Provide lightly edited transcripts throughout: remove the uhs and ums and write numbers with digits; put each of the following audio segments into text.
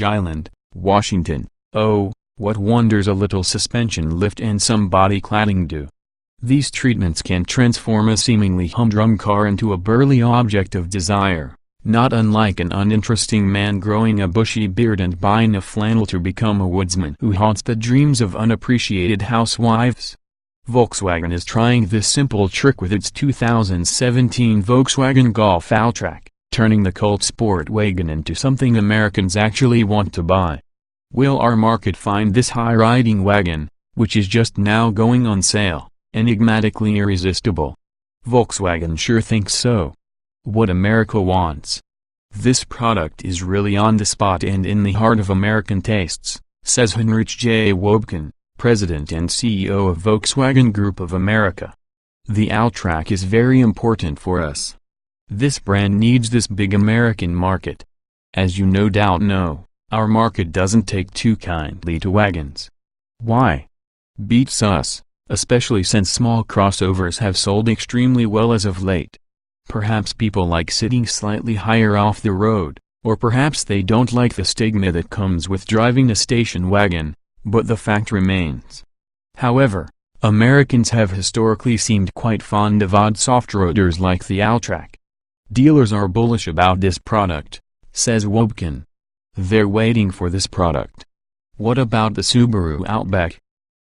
Island, Washington. Oh, what wonders a little suspension lift and some body cladding do. These treatments can transform a seemingly humdrum car into a burly object of desire, not unlike an uninteresting man growing a bushy beard and buying a flannel to become a woodsman who haunts the dreams of unappreciated housewives. Volkswagen is trying this simple trick with its 2017 Volkswagen Golf Alltrack, turning the cult sport wagon into something Americans actually want to buy. Will our market find this high-riding wagon, which is just now going on sale, enigmatically irresistible? Volkswagen sure thinks so. What America wants. This product is really on the spot and in the heart of American tastes, says Heinrich J. Wobken, President and CEO of Volkswagen Group of America. The Alltrack is very important for us. This brand needs this big American market. As you no doubt know, our market doesn't take too kindly to wagons. Why? Beats us, especially since small crossovers have sold extremely well as of late. Perhaps people like sitting slightly higher off the road, or perhaps they don't like the stigma that comes with driving a station wagon, but the fact remains. However, Americans have historically seemed quite fond of odd soft-roaders like the Alltrack. Dealers are bullish about this product, says Wobken. They're waiting for this product. What about the Subaru Outback?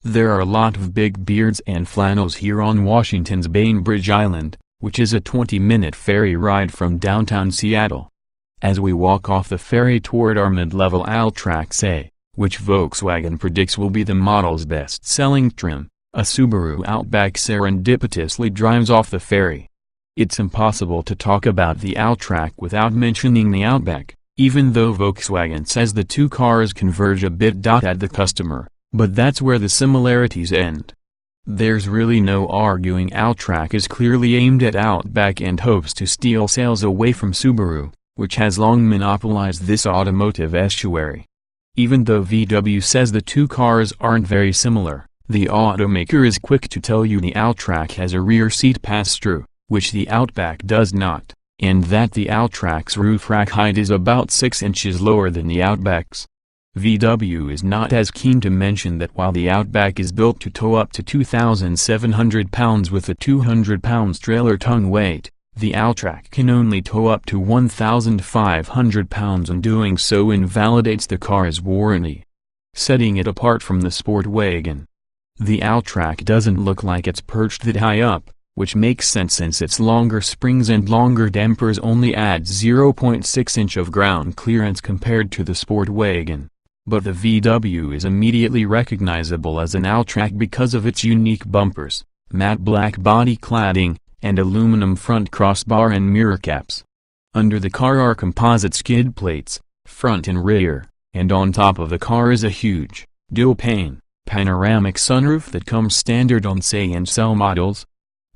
There are a lot of big beards and flannels here on Washington's Bainbridge Island, which is a 20-minute ferry ride from downtown Seattle. As we walk off the ferry toward our mid-level Alltrack A, which Volkswagen predicts will be the model's best-selling trim, a Subaru Outback serendipitously drives off the ferry. It's impossible to talk about the Alltrack without mentioning the Outback, even though Volkswagen says the two cars converge a bit at the customer, but that's where the similarities end. There's really no arguing Alltrack is clearly aimed at Outback and hopes to steal sales away from Subaru, which has long monopolized this automotive estuary. Even though VW says the two cars aren't very similar, the automaker is quick to tell you the Alltrack has a rear seat pass-through, which the Outback does not, and that the Alltrack's roof rack height is about 6 inches lower than the Outback's. VW is not as keen to mention that while the Outback is built to tow up to 2,700 pounds with a 200 pounds trailer tongue weight, the Alltrack can only tow up to 1,500 pounds, and doing so invalidates the car's warranty, setting it apart from the sport wagon. The Alltrack doesn't look like it's perched that high up, which makes sense since its longer springs and longer dampers only add 0.6 inch of ground clearance compared to the sport wagon. But the VW is immediately recognizable as an Alltrack because of its unique bumpers, matte black body cladding, and aluminum front crossbar and mirror caps. Under the car are composite skid plates, front and rear, and on top of the car is a huge, dual-pane, panoramic sunroof that comes standard on say and sell models.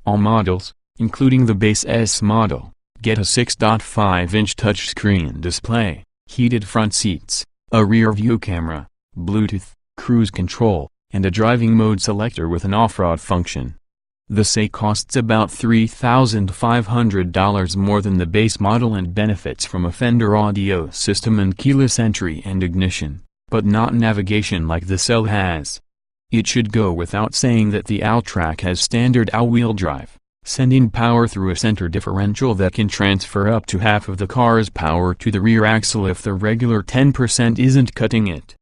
All models, including the base S model, get a 6.5-inch touchscreen display, heated front seats, a rear-view camera, Bluetooth, cruise control, and a driving mode selector with an off-road function. The SE costs about $3,500 more than the base model and benefits from a Fender audio system and keyless entry and ignition, but not navigation like the Cell has. It should go without saying that the Alltrack has standard all-wheel drive, sending power through a center differential that can transfer up to half of the car's power to the rear axle if the regular 10% isn't cutting it.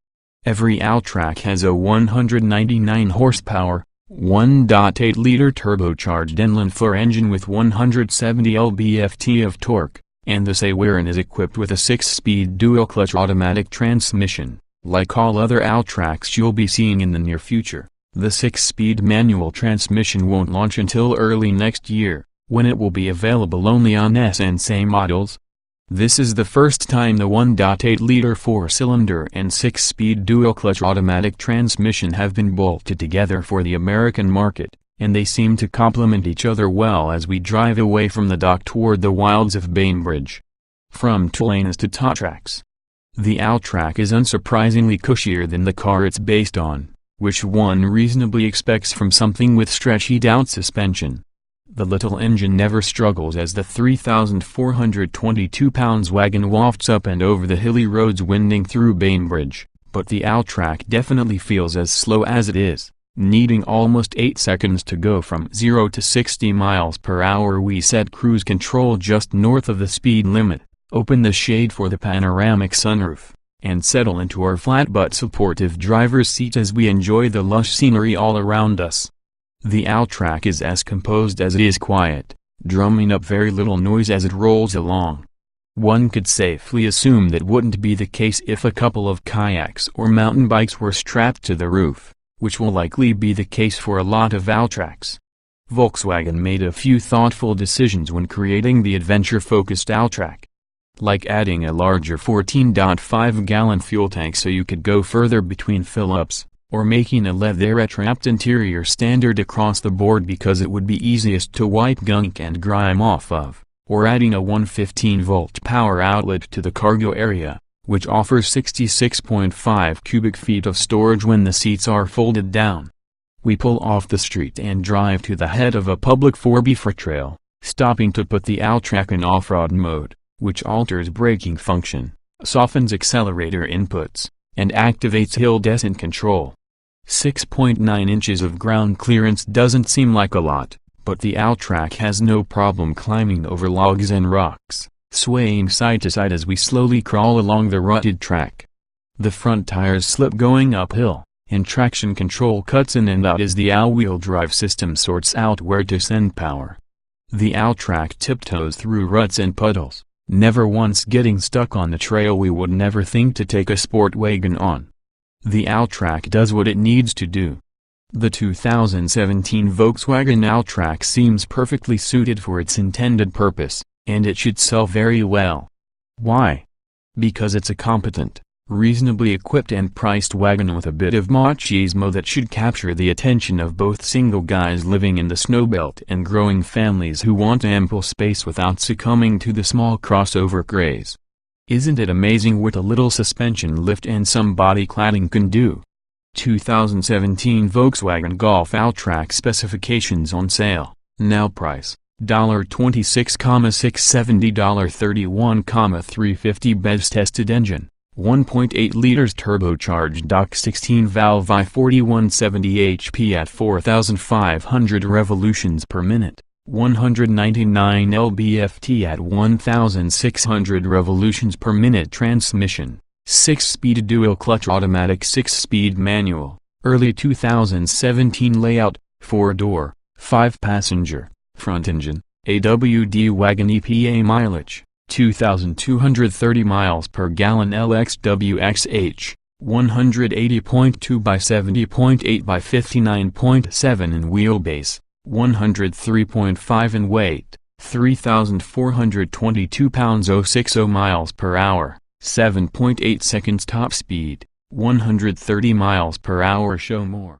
Every Alltrack has a 199 horsepower, 1.8-liter turbocharged inline-4 engine with 170 lb-ft of torque, and the SE variant is equipped with a 6-speed dual-clutch automatic transmission. Like all other Alltracks you'll be seeing in the near future, the 6-speed manual transmission won't launch until early next year, when it will be available only on S and SE models. This is the first time the 1.8-liter 4-cylinder and 6-speed dual-clutch automatic transmission have been bolted together for the American market, and they seem to complement each other well as we drive away from the dock toward the wilds of Bainbridge. From tool-lanes to top tracks, the Alltrack is unsurprisingly cushier than the car it's based on, which one reasonably expects from something with stretched-out suspension. The little engine never struggles as the 3,422 pounds wagon wafts up and over the hilly roads winding through Bainbridge, but the Alltrack definitely feels as slow as it is, needing almost 8 seconds to go from 0 to 60 miles per hour. We set cruise control just north of the speed limit, open the shade for the panoramic sunroof, and settle into our flat but supportive driver's seat as we enjoy the lush scenery all around us. The Alltrack is as composed as it is quiet, drumming up very little noise as it rolls along. One could safely assume that wouldn't be the case if a couple of kayaks or mountain bikes were strapped to the roof, which will likely be the case for a lot of Alltracks. Volkswagen made a few thoughtful decisions when creating the adventure-focused Alltrack, like adding a larger 14.5-gallon fuel tank so you could go further between fill-ups, or making a leather-wrapped interior standard across the board because it would be easiest to wipe gunk and grime off of, or adding a 115-volt power outlet to the cargo area, which offers 66.5 cubic feet of storage when the seats are folded down. We pull off the street and drive to the head of a public 4x4 trail, stopping to put the Alltrack in off-road mode, which alters braking function, softens accelerator inputs, and activates hill descent control. 6.9 inches of ground clearance doesn't seem like a lot, but the Alltrack has no problem climbing over logs and rocks, swaying side to side as we slowly crawl along the rutted track. The front tires slip going uphill, and traction control cuts in and out as the all-wheel drive system sorts out where to send power. The Alltrack tiptoes through ruts and puddles, never once getting stuck on the trail we would never think to take a sport wagon on. The Alltrack does what it needs to do. The 2017 Volkswagen Alltrack seems perfectly suited for its intended purpose, and it should sell very well. Why? Because it's a competent, reasonably equipped and priced wagon with a bit of machismo that should capture the attention of both single guys living in the snowbelt and growing families who want ample space without succumbing to the small crossover craze. Isn't it amazing what a little suspension lift and some body cladding can do? 2017 Volkswagen Golf Alltrack specifications on sale. Now price, $26,670, $31,350 BEVs tested engine, 1.8 liters turbocharged DOC 16 valve I-4170 HP at 4,500 revolutions per minute. 199 lb-ft at 1,600 revolutions per minute transmission, 6-speed dual-clutch automatic 6-speed manual, early 2017 layout, 4-door, 5-passenger, front engine, AWD wagon EPA mileage, 2,230 miles per gallon LXWXH, 180.2 by 70.8 by 59.7 in wheelbase, 103.5 in weight, 3,422 pounds. 060 miles per hour, 7.8 seconds top speed, 130 miles per hour. Show more.